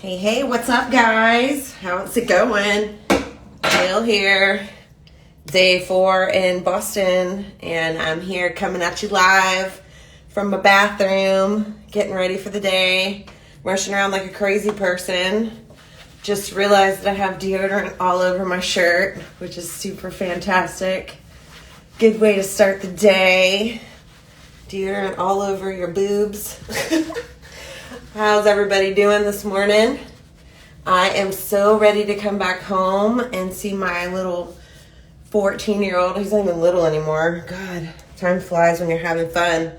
Hey, hey, what's up, guys? How's it going? Jill here, day 4 in Boston, and I'm here coming at you live from my bathroom, getting ready for the day, rushing around like a crazy person. Just realized that I have deodorant all over my shirt, which is super fantastic. Good way to start the day. Deodorant all over your boobs. How's everybody doing this morning? I am so ready to come back home and see my little 14-year-old. He's not even little anymore. God, time flies when you're having fun.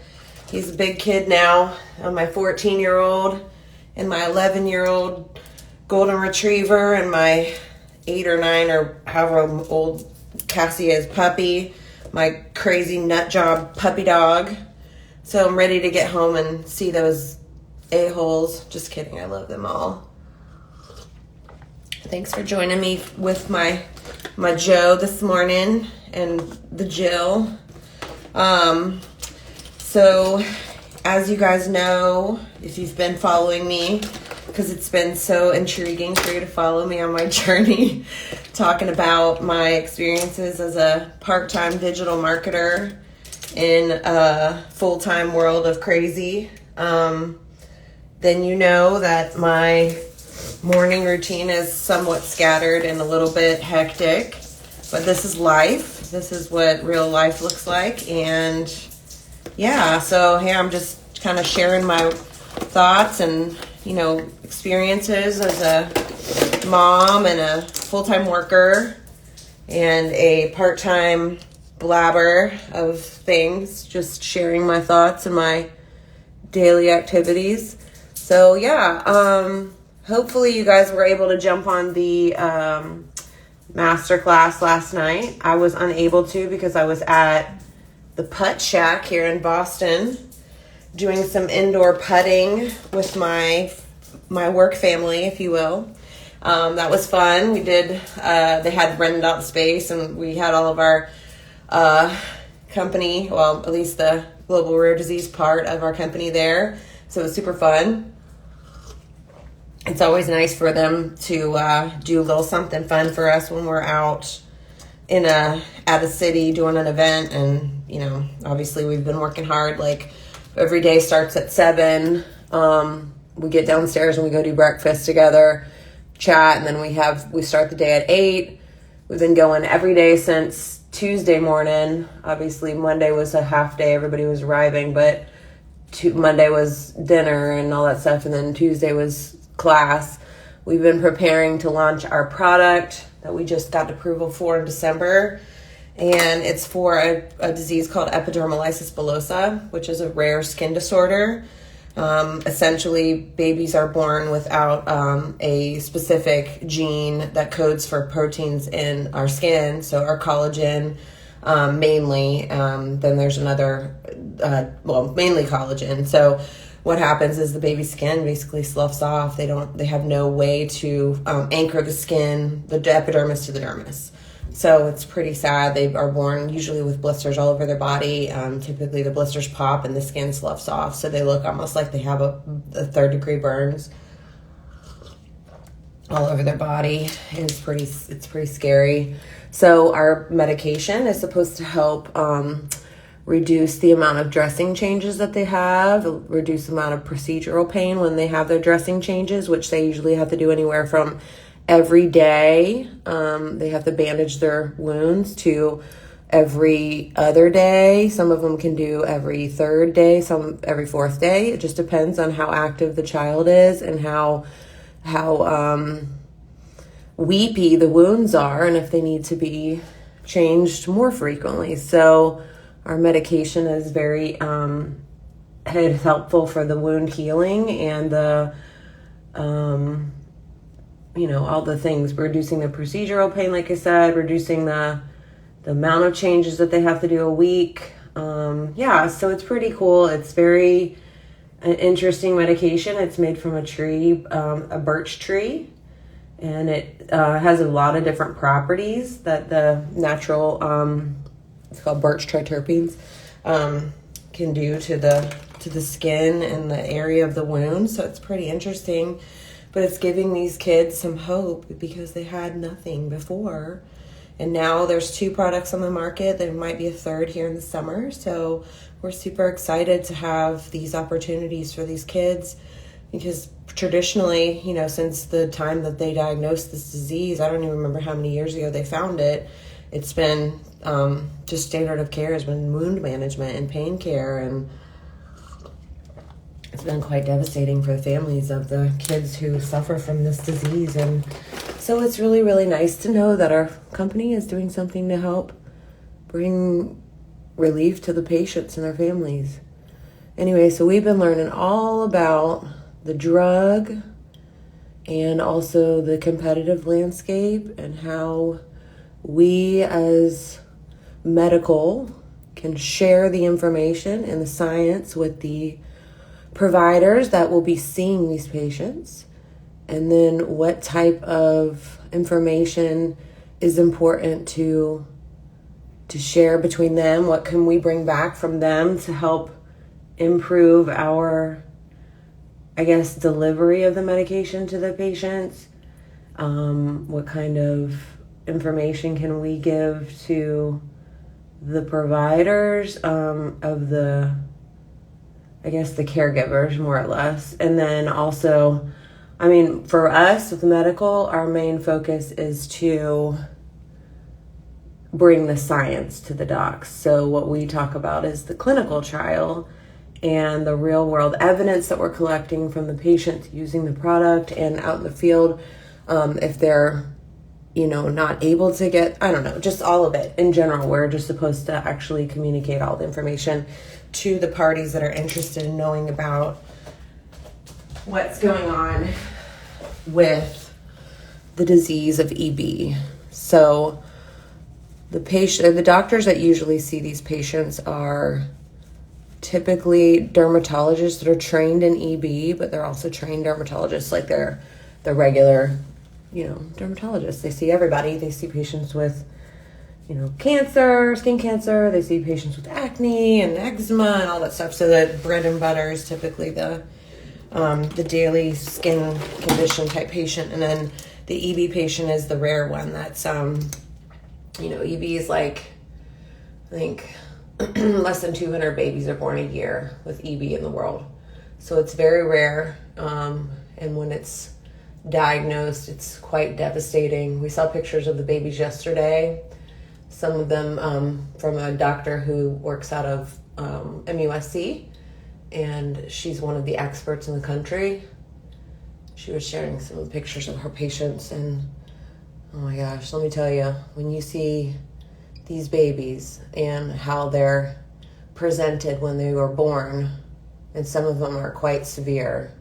He's a big kid now. I'm my 14-year-old and my 11-year-old golden retriever and my 8 or 9 or however old Cassie is puppy. My crazy nut job puppy dog. So I'm ready to get home and see those a-holes. Just kidding, I love them all. Thanks for joining me with my Joe this morning and the Jill. So as you guys know, if you've been following me, because it's been so intriguing for you to follow me on my journey, talking about my experiences as a part-time digital marketer in a full-time world of crazy, then you know that my morning routine is somewhat scattered and a little bit hectic, but this is life. This is what real life looks like. And yeah, so here I'm just kind of sharing my thoughts and, experiences as a mom and a full-time worker and a part-time blabber of things, just sharing my thoughts and my daily activities. So yeah, hopefully you guys were able to jump on the masterclass last night. I was unable to because I was at the Putt Shack here in Boston doing some indoor putting with my work family, if you will. That was fun. We did, they had rented out the space and we had all of our company, well, at least the global rare disease part of our company there. So it was super fun. It's always nice for them to do a little something fun for us when we're out at a city doing an event. And, obviously we've been working hard. Like every day starts at 7. We get downstairs and we go do breakfast together, chat, and then we start the day at 8. We've been going every day since Tuesday morning. Obviously Monday was a half day. Everybody was arriving, but Monday was dinner and all that stuff. And then Tuesday was class. We've been preparing to launch our product that we just got approval for in December. And it's for a disease called epidermolysis bullosa, which is a rare skin disorder. Essentially, babies are born without a specific gene that codes for proteins in our skin, so our collagen mainly. Then there's another, mainly collagen. So what happens is the baby's skin basically sloughs off. They have no way to anchor the skin, the epidermis to the dermis. So it's pretty sad. They are born usually with blisters all over their body. Typically the blisters pop and the skin sloughs off. So they look almost like they have a 3rd-degree burns all over their body. And it's pretty scary. So our medication is supposed to help reduce the amount of dressing changes that they have, reduce the amount of procedural pain when they have their dressing changes, which they usually have to do anywhere from every day. They have to bandage their wounds to every other day. Some of them can do every 3rd day, some every 4th day. It just depends on how active the child is and how weepy the wounds are and if they need to be changed more frequently. So our medication is very helpful for the wound healing and the all the things, reducing the procedural pain, like I said, reducing the amount of changes that they have to do a week. So it's pretty cool. It's very an interesting medication. It's made from a tree, a birch tree, and it has a lot of different properties that the natural, it's called birch triterpenes, can do to the skin and the area of the wound. So it's pretty interesting. but it's giving these kids some hope because they had nothing before. And now there's 2 products on the market. There might be a third here in the summer. So we're super excited to have these opportunities for these kids, because traditionally, you know, since the time that they diagnosed this disease, I don't even remember how many years ago they found it, it's been just standard of care has been wound management and pain care, and it's been quite devastating for the families of the kids who suffer from this disease. And so it's really, really nice to know that our company is doing something to help bring relief to the patients and their families. Anyway, so we've been learning all about the drug and also the competitive landscape and how we as medical can share the information and the science with the providers that will be seeing these patients, and then what type of information is important to share between them. What can we bring back from them to help improve our, I guess, delivery of the medication to the patients? What kind of information can we give to the providers of the, I guess, the caregivers, more or less. And then also, I mean, for us with medical, our main focus is to bring the science to the docs. So what we talk about is the clinical trial and the real world evidence that we're collecting from the patients using the product and out in the field. If they're, you know, not able to get, I don't know, just all of it in general. We're just supposed to actually communicate all the information to the parties that are interested in knowing about what's going on with the disease of EB. So the doctors that usually see these patients are typically dermatologists that are trained in EB, but they're also trained dermatologists, like they're regular, you know, dermatologists. They see everybody. They see patients with, you know, cancer, skin cancer. They see patients with acne and eczema and all that stuff. So the bread and butter is typically the daily skin condition type patient. And then the EB patient is the rare one. That's, you know, EB is like, I think less than 200 babies are born a year with EB in the world. So it's very rare. And when it's diagnosed, it's quite devastating. We saw pictures of the babies yesterday. Some of them from a doctor who works out of MUSC, and she's one of the experts in the country. She was sharing some pictures of her patients, and oh my gosh, let me tell you, when you see these babies and how they're presented when they were born, and some of them are quite severe,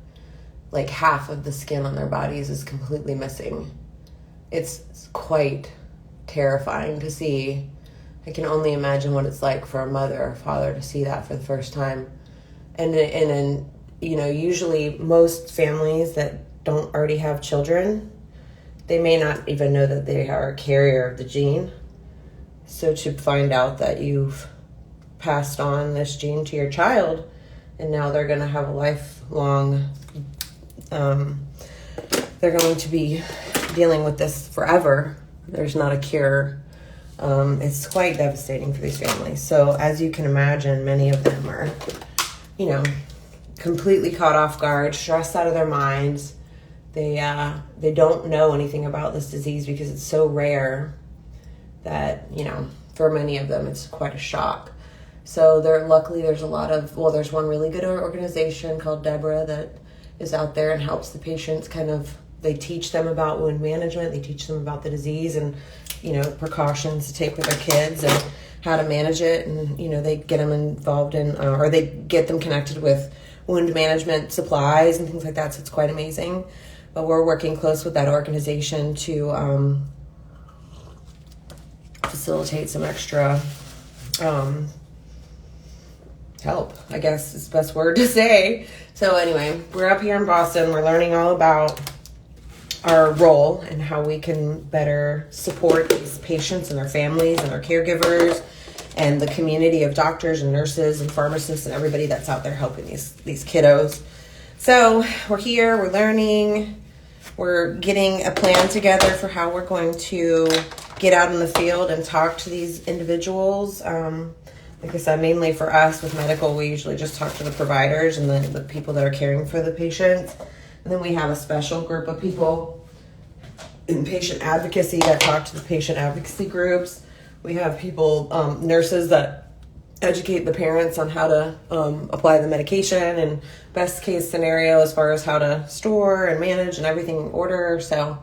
like half of the skin on their bodies is completely missing. It's quite terrifying to see. I can only imagine what it's like for a mother or father to see that for the first time. And you know, usually most families that don't already have children, they may not even know that they are a carrier of the gene. So to find out that you've passed on this gene to your child, and now they're going to have a lifelong, they're going to be dealing with this forever. There's not a cure. It's quite devastating for these families. So as you can imagine, many of them are, you know, completely caught off guard, stressed out of their minds. They don't know anything about this disease because it's so rare that, you know, for many of them, it's quite a shock. So luckily there's a lot of, there's one really good organization called Deborah that is out there and helps the patients they teach them about wound management. They teach them about the disease and, you know, precautions to take with their kids and how to manage it. And, you know, they get them involved in, or they get them connected with wound management supplies and things like that. So it's quite amazing. But we're working close with that organization to facilitate some extra help, I guess is the best word to say. So anyway, we're up here in Boston. We're learning all about our role and how we can better support these patients and their families and their caregivers and the community of doctors and nurses and pharmacists and everybody that's out there helping these kiddos. So we're here, we're learning. we're getting a plan together for how we're going to get out in the field and talk to these individuals. Like I said, mainly for us with medical, we usually just talk to the providers and the people that are caring for the patients. And then we have a special group of people in patient advocacy that talk to the patient advocacy groups. We have people, nurses that educate the parents on how to apply the medication and best case scenario as far as how to store and manage and everything in order. So,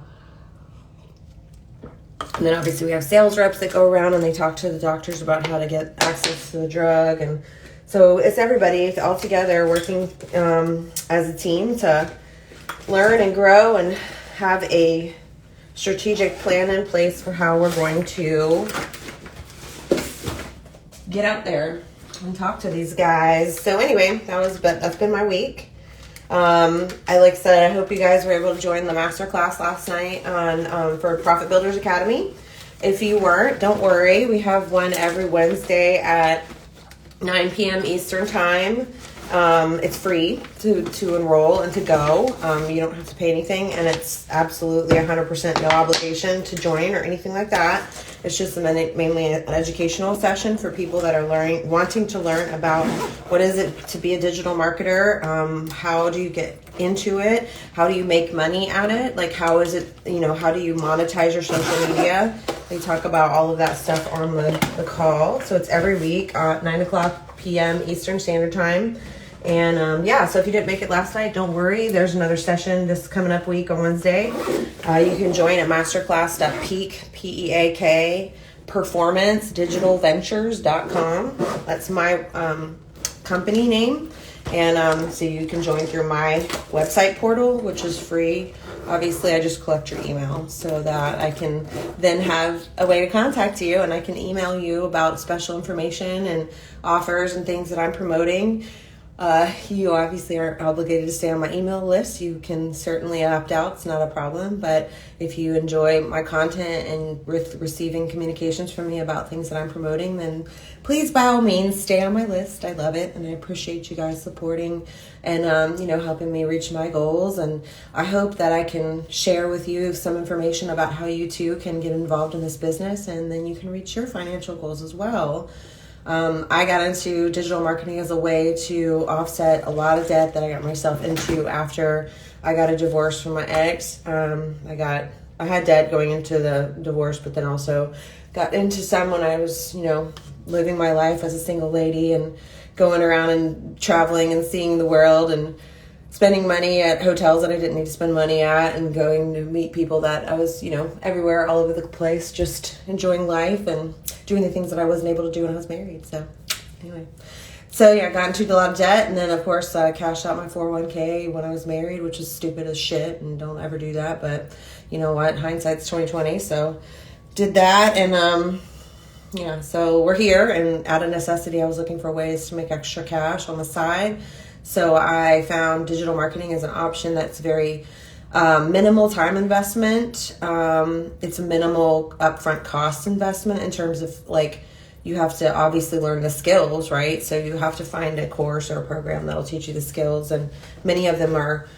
and then obviously we have sales reps that go around and they talk to the doctors about how to get access to the drug. And so it's everybody all together working as a team to learn and grow and have a strategic plan in place for how we're going to get out there and talk to these guys. So anyway, that's been my week. Like I said, I hope you guys were able to join the masterclass last night on for Profit Builders Academy. If you weren't, don't worry. We have one every Wednesday at 9 p.m. Eastern Time. It's free to enroll and to go. You don't have to pay anything, and it's absolutely 100% no obligation to join or anything like that. It's just mainly an educational session for people that are wanting to learn about what is it to be a digital marketer. How do you get into it? How do you make money at it? Like, how is it, how do you monetize your social media? They talk about all of that stuff on the call. So it's every week at 9 o'clock p.m. Eastern Standard Time. And so if you didn't make it last night, don't worry. There's another session this coming up week on Wednesday. You can join at masterclass.peak, P-E-A-K, performancedigitalventures.com. That's my company name. And so you can join through my website portal, which is free. Obviously, I just collect your email so that I can then have a way to contact you, and I can email you about special information and offers and things that I'm promoting. You obviously aren't obligated to stay on my email list. You can certainly opt out. It's not a problem. But if you enjoy my content and receiving communications from me about things that I'm promoting, then please, by all means, stay on my list. I love it, and I appreciate you guys supporting and, helping me reach my goals. And I hope that I can share with you some information about how you too can get involved in this business, and then you can reach your financial goals as well. I got into digital marketing as a way to offset a lot of debt that I got myself into after I got a divorce from my ex. I had debt going into the divorce, but then also got into some when I was, living my life as a single lady and going around and traveling and seeing the world and spending money at hotels that I didn't need to spend money at, and going to meet people that I was, everywhere, all over the place, just enjoying life and doing the things that I wasn't able to do when I was married. So anyway, I got into a lot of debt, and then of course I cashed out my 401k when I was married, which is stupid as shit, and don't ever do that. But you know what? Hindsight's 2020. So did that, and so we're here, and out of necessity, I was looking for ways to make extra cash on the side. So I found digital marketing as an option that's very minimal time investment. It's a minimal upfront cost investment in terms of you have to obviously learn the skills, right? So you have to find a course or a program that'll teach you the skills, and many of them are,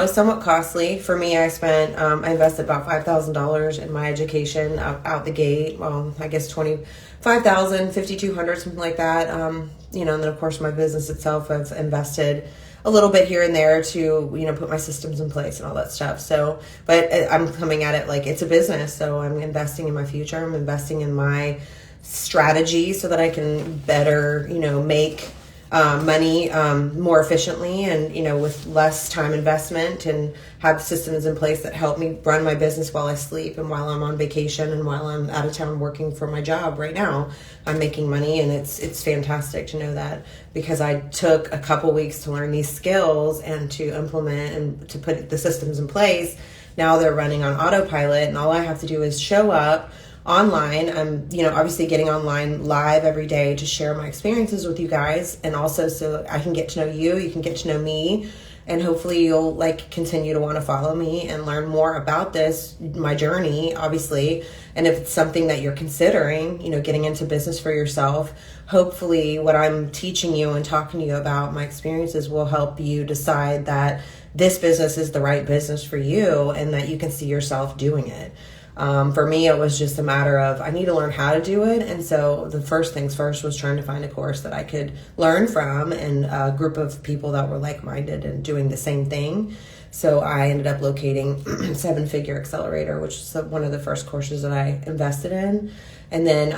somewhat costly. For me, I invested about $5,000 in my education out the gate. I guess $25,000, $5,200, something like that. And then of course my business itself, I've invested a little bit here and there to, put my systems in place and all that stuff. So, but I'm coming at it like it's a business. So I'm investing in my future. I'm investing in my strategy so that I can better, make money more efficiently and, with less time investment, and have systems in place that help me run my business while I sleep and while I'm on vacation and while I'm out of town working for my job. Right now, I'm making money, and it's fantastic to know that, because I took a couple weeks to learn these skills and to implement and to put the systems in place. Now they're running on autopilot, and all I have to do is show up online. I'm, obviously getting online live every day to share my experiences with you guys, and also so I can get to know you, you can get to know me, And hopefully you'll like continue to want to follow me and learn more about this, my journey, obviously. And if it's something that you're considering, getting into business for yourself, hopefully what I'm teaching you and talking to you about, my experiences, will help you decide that this business is the right business for you and that you can see yourself doing it. For me, it was just a matter of I need to learn how to do it. And so the first things first was trying to find a course that I could learn from and a group of people that were like-minded and doing the same thing. So I ended up locating Seven Figure Accelerator, which is one of the first courses that I invested in. And then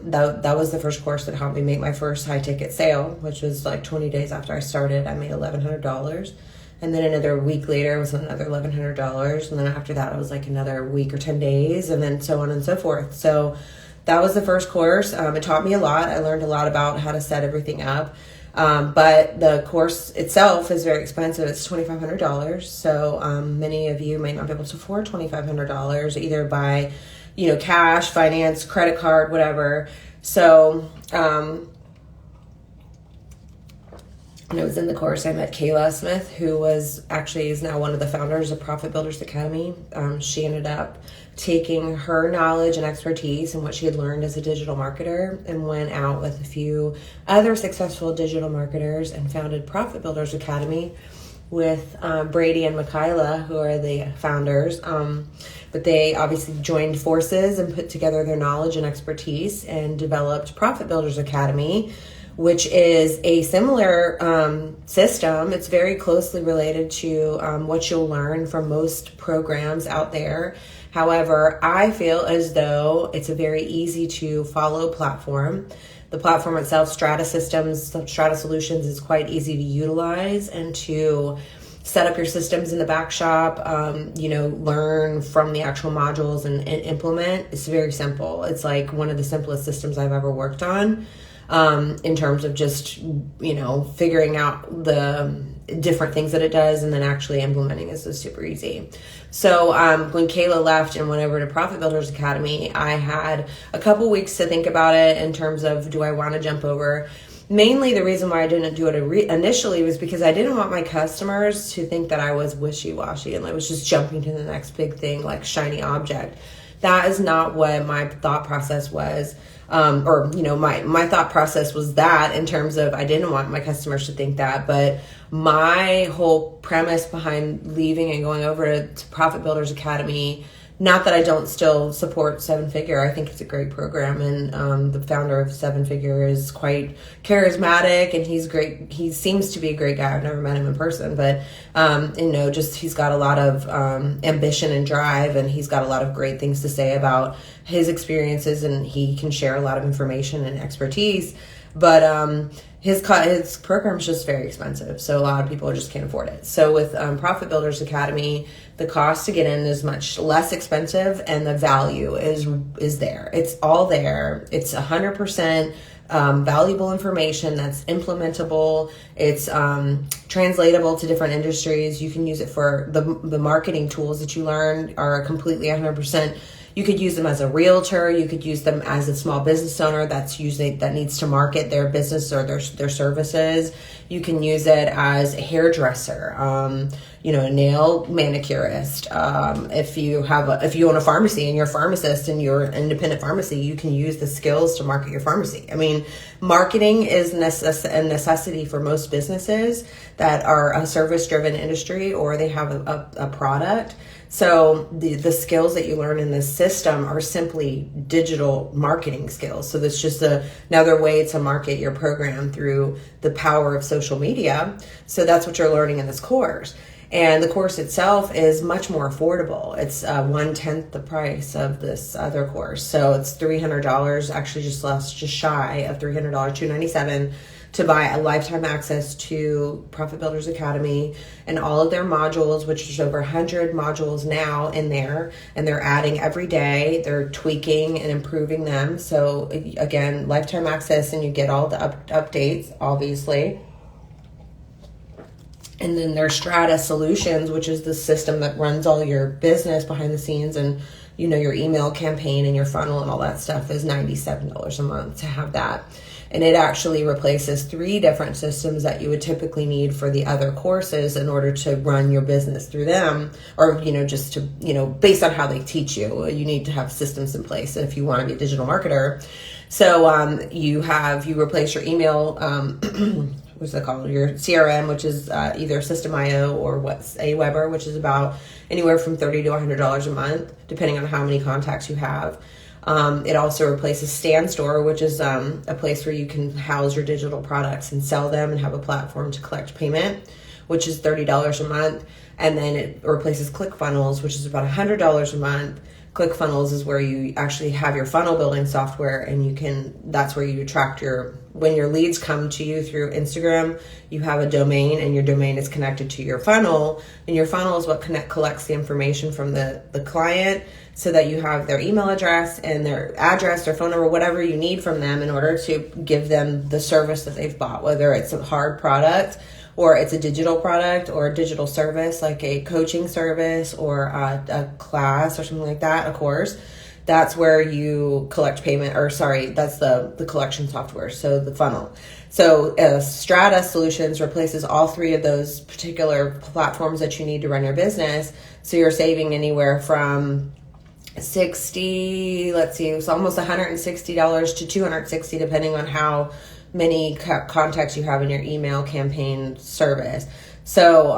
that was the first course that helped me make my first high ticket sale, which was like 20 days after I started. I made $1,100. And then another week later, it was another $1,100. And then after that, it was like another week or 10 days, and then so on and so forth. So that was the first course. It taught me a lot. I learned a lot about how to set everything up. But the course itself is very expensive. It's $2,500. So many of you may not be able to afford $2,500 either by, cash, finance, credit card, whatever. So, and it was in the course I met Kayla Smith, who is now one of the founders of Profit Builders Academy. She ended up taking her knowledge and expertise and what she had learned as a digital marketer and went out with a few other successful digital marketers and founded Profit Builders Academy with Brady and Michaela, who are the founders. But they obviously joined forces and put together their knowledge and expertise and developed Profit Builders Academy, which is a similar system. It's very closely related to what you'll learn from most programs out there. However, I feel as though it's a very easy to follow platform. The platform itself, Strata Solutions, is quite easy to utilize and to set up your systems in the back shop, learn from the actual modules and implement. It's very simple. It's like one of the simplest systems I've ever worked on. In terms of just, figuring out the different things that it does and then actually implementing is super easy. So when Kayla left and went over to Profit Builders Academy, I had a couple weeks to think about it in terms of, do I want to jump over? Mainly the reason why I didn't do it initially was because I didn't want my customers to think that I was wishy-washy and I was just jumping to the next big thing, like shiny object. That is not what my thought process was. My thought process was that in terms of I didn't want my customers to think that, but my whole premise behind leaving and going over to Profit Builders Academy, not that I don't still support Seven Figure. I think it's a great program, and the founder of Seven Figure is quite charismatic, and he's great. He seems to be a great guy. I've never met him in person, but he's got a lot of ambition and drive, and he's got a lot of great things to say about his experiences, and he can share a lot of information and expertise. But his program is just very expensive, so a lot of people just can't afford it. So with Profit Builders Academy, the cost to get in is much less expensive, and the value is there. It's all there. It's 100% valuable information that's implementable. It's translatable to different industries. You can use it for the marketing tools that you learn are completely 100%. You could use them as a realtor. You could use them as a small business owner that needs to market their business or their services. You can use it as a hairdresser, a nail manicurist. If you own a pharmacy and you're a pharmacist and you're an independent pharmacy, you can use the skills to market your pharmacy. I mean, marketing is a necessity for most businesses that are a service-driven industry or they have a product. So the skills that you learn in this system are simply digital marketing skills. So that's just another way to market your program through the power of social media. So that's what you're learning in this course. And the course itself is much more affordable. It's 1/10 the price of this other course. So it's $300, actually just shy of $300, $297 to buy a lifetime access to Profit Builders Academy and all of their modules, which is over 100 modules now in there, and they're adding every day. They're tweaking and improving them. So again, lifetime access, and you get all the updates, obviously. And then there's Strata Solutions, which is the system that runs all your business behind the scenes, and your email campaign and your funnel and all that stuff is $97 a month to have that. and it actually replaces 3 different systems that you would typically need for the other courses in order to run your business through them, or just to based on how they teach you. You need to have systems in place if you want to be a digital marketer. So you replace your email, what's it called, your CRM, which is either System.io or what's Aweber, which is about anywhere from $30 to $100 a month, depending on how many contacts you have. It also replaces StanStore, which is a place where you can house your digital products and sell them and have a platform to collect payment, which is $30 a month. And then it replaces ClickFunnels, which is about $100 a month. ClickFunnels is where you actually have your funnel building software, and that's where you attract when your leads come to you through Instagram, you have a domain, and your domain is connected to your funnel, and your funnel is what collects the information from the client, so that you have their email address and their address, their phone number, whatever you need from them in order to give them the service that they've bought, whether it's a hard product or it's a digital product or a digital service like a coaching service or a class or something like that, a course. That's where you collect payment, that's the collection software, so the funnel. So Strata Solutions replaces all 3 of those particular platforms that you need to run your business. So you're saving anywhere from it's almost $160 to $260, depending on how many contacts you have in your email campaign service. So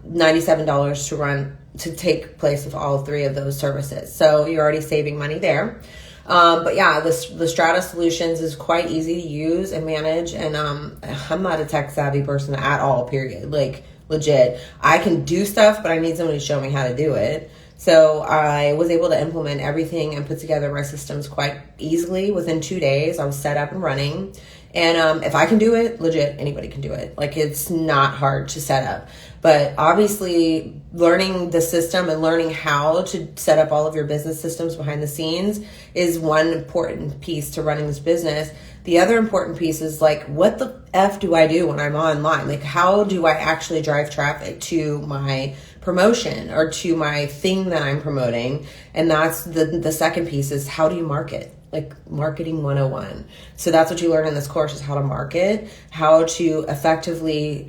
$97 to take place with all 3 of those services. So you're already saving money there. But yeah, the Strata Solutions is quite easy to use and manage. And I'm not a tech savvy person at all, period. Like, legit. I can do stuff, but I need somebody to show me how to do it. So I was able to implement everything and put together my systems quite easily. Within 2 days, I was set up and running. And if I can do it, legit, anybody can do it. Like, it's not hard to set up. But obviously, learning the system and learning how to set up all of your business systems behind the scenes is one important piece to running this business. The other important piece is, like, what the F do I do when I'm online? Like, how do I actually drive traffic to my promotion or to my thing that I'm promoting? And that's the second piece, is how do you market? Like, marketing 101. So that's what you learn in this course, is how to market, how to effectively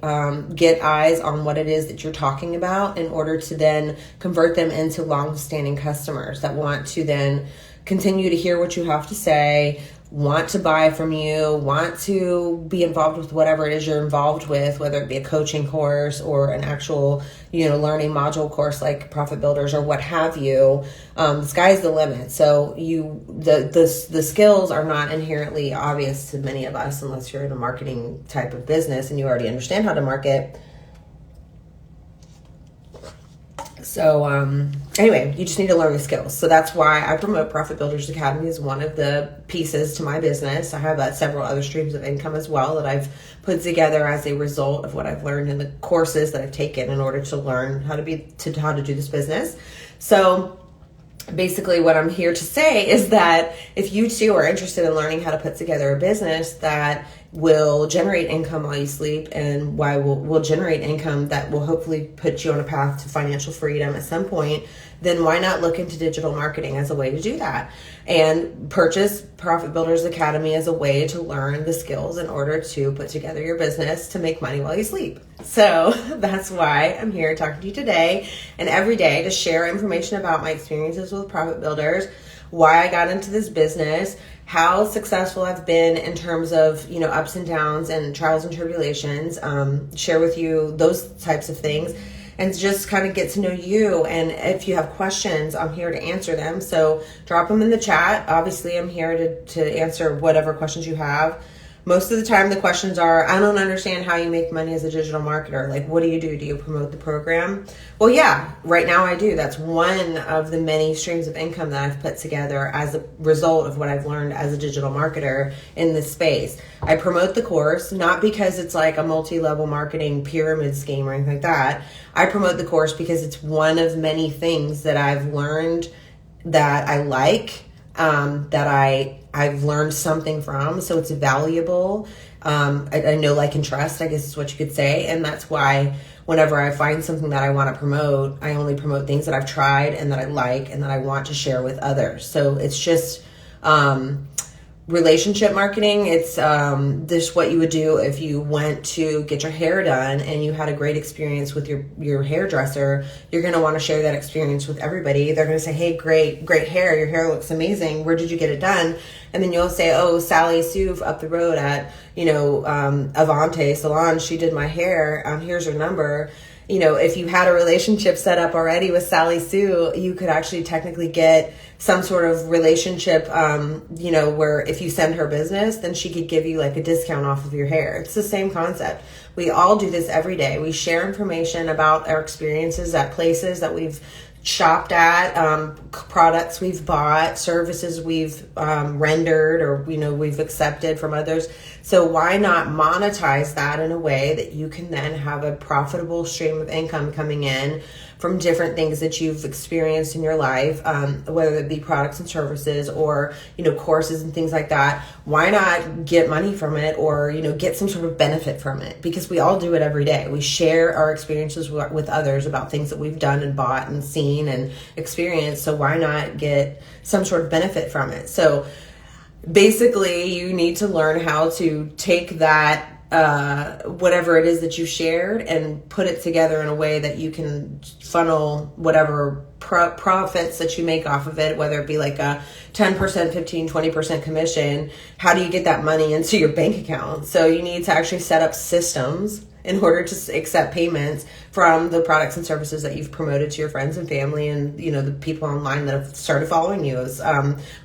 get eyes on what it is that you're talking about in order to then convert them into long-standing customers that want to then continue to hear what you have to say, want to buy from you, want to be involved with whatever it is you're involved with, whether it be a coaching course or an actual, learning module course like Profit Builders or what have you. The sky's the limit. So the skills are not inherently obvious to many of us unless you're in a marketing type of business and you already understand how to market. So anyway, you just need to learn the skills. So that's why I promote Profit Builders Academy as one of the pieces to my business. I have several other streams of income as well that I've put together as a result of what I've learned in the courses that I've taken in order to learn how to do this business. So basically what I'm here to say is that if you too are interested in learning how to put together a business that will generate income while you sleep, and will generate income that will hopefully put you on a path to financial freedom at some point, then why not look into digital marketing as a way to do that, and purchase Profit Builders Academy as a way to learn the skills in order to put together your business to make money while you sleep. So that's why I'm here talking to you today and every day to share information about my experiences with Profit Builders, why I got into this business, how successful I've been in terms of, ups and downs and trials and tribulations, share with you those types of things, and just kind of get to know you. And if you have questions, I'm here to answer them. So drop them in the chat. Obviously, I'm here to answer whatever questions you have. Most of the time, the questions are, I don't understand how you make money as a digital marketer. Like, what do you do? Do you promote the program? Well, yeah, right now I do. That's one of the many streams of income that I've put together as a result of what I've learned as a digital marketer in this space. I promote the course, not because it's like a multi-level marketing pyramid scheme or anything like that. I promote the course because it's one of many things that I've learned that I like, that I've learned something from, so it's valuable. I know, like, and trust, I guess is what you could say. And that's why whenever I find something that I want to promote, I only promote things that I've tried and that I like and that I want to share with others. So it's just relationship marketing. It's this what you would do if you went to get your hair done and you had a great experience with your hairdresser. You're going to want to share that experience with everybody. They're going to say, hey, great hair. Your hair looks amazing. Where did you get it done? And then you'll say, oh, Sally Sue up the road at, Avante Salon, she did my hair. Here's her number. If you had a relationship set up already with Sally Sue, you could actually technically get some sort of relationship, where if you send her business, then she could give you like a discount off of your hair. It's the same concept. We all do this every day. We share information about our experiences at places that we've shopped at, products we've bought, services we've rendered or we've accepted from others. So why not monetize that in a way that you can then have a profitable stream of income coming in from different things that you've experienced in your life, whether it be products and services or courses and things like that. Why not get money from it or get some sort of benefit from it? Because we all do it every day. We share our experiences with others about things that we've done and bought and seen and experienced. So why not get some sort of benefit from it? So basically, you need to learn how to take that whatever it is that you shared and put it together in a way that you can funnel whatever profits that you make off of it, whether it be like a 10%, 15, 20% commission. How do you get that money into your bank account? So you need to actually set up systems in order to accept payments from the products and services that you've promoted to your friends and family and, the people online that have started following you,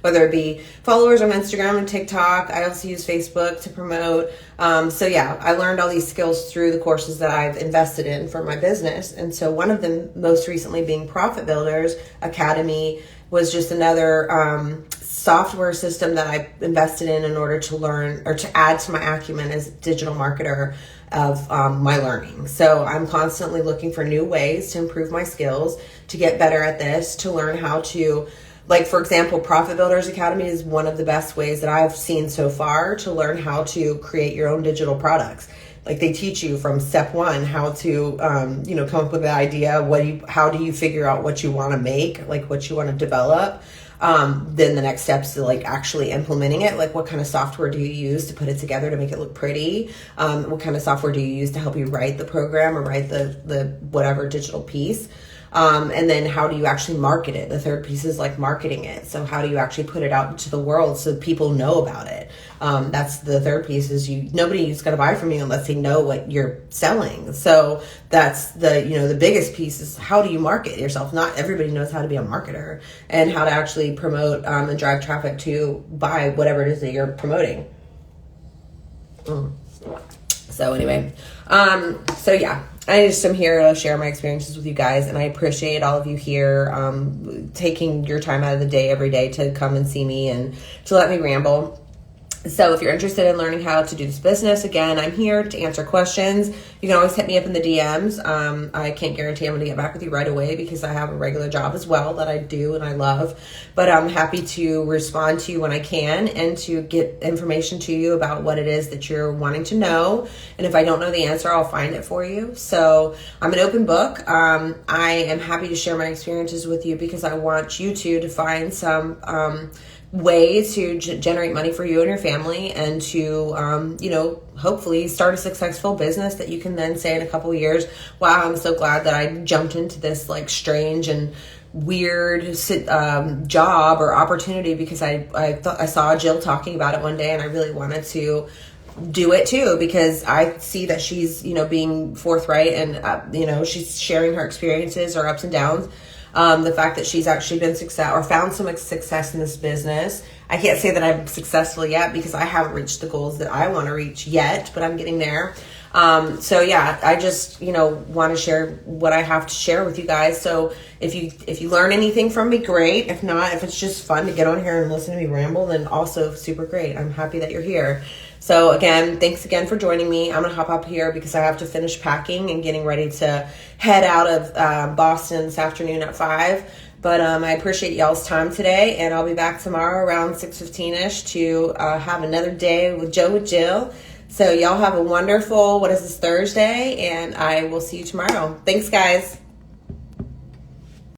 whether it be followers on Instagram and TikTok. I also use Facebook to promote. I learned all these skills through the courses that I've invested in for my business. And so one of them, most recently being Profit Builders Academy, was just another software system that I invested in order to learn or to add to my acumen as a digital marketer of my learning. So I'm constantly looking for new ways to improve my skills, to get better at this, to learn how to, like, for example, Profit Builders Academy is one of the best ways that I've seen so far to learn how to create your own digital products. Like, they teach you from step one how to, come up with an idea. How do you figure out what you want to make, like what you want to develop? Then the next steps to like actually implementing it. Like, what kind of software do you use to put it together to make it look pretty? What kind of software do you use to help you write the program or write the whatever digital piece? And then how do you actually market it? The third piece is like marketing it. So how do you actually put it out into the world so people know about it? That's the third piece is nobody's going to buy from you unless they know what you're selling. So that's the biggest piece is how do you market yourself? Not everybody knows how to be a marketer and how to actually promote and drive traffic to buy whatever it is that you're promoting. So anyway, I just am here to share my experiences with you guys, and I appreciate all of you here taking your time out of the day every day to come and see me and to let me ramble. So if you're interested in learning how to do this business, again, I'm here to answer questions. You can always hit me up in the DMs. I can't guarantee I'm going to get back with you right away because I have a regular job as well that I do and I love. But I'm happy to respond to you when I can and to get information to you about what it is that you're wanting to know. And if I don't know the answer, I'll find it for you. So I'm an open book. I am happy to share my experiences with you because I want you to find some way to generate money for you and your family and to, hopefully start a successful business that you can then say in a couple of years, wow, I'm so glad that I jumped into this like strange and weird job or opportunity because I saw Jill talking about it one day and I really wanted to do it too because I see that she's, being forthright and, she's sharing her experiences, her ups and downs. The fact that she's actually been found some success in this business. I can't say that I'm successful yet because I haven't reached the goals that I want to reach yet, but I'm getting there. I just, want to share what I have to share with you guys. So if you learn anything from me, great. If not, if it's just fun to get on here and listen to me ramble, then also super great. I'm happy that you're here. So again, thanks again for joining me. I'm going to hop up here because I have to finish packing and getting ready to head out of Boston this afternoon at 5. But I appreciate y'all's time today, and I'll be back tomorrow around 6:15ish to have another day with Joe with Jill. So y'all have a wonderful, Thursday, and I will see you tomorrow. Thanks, guys.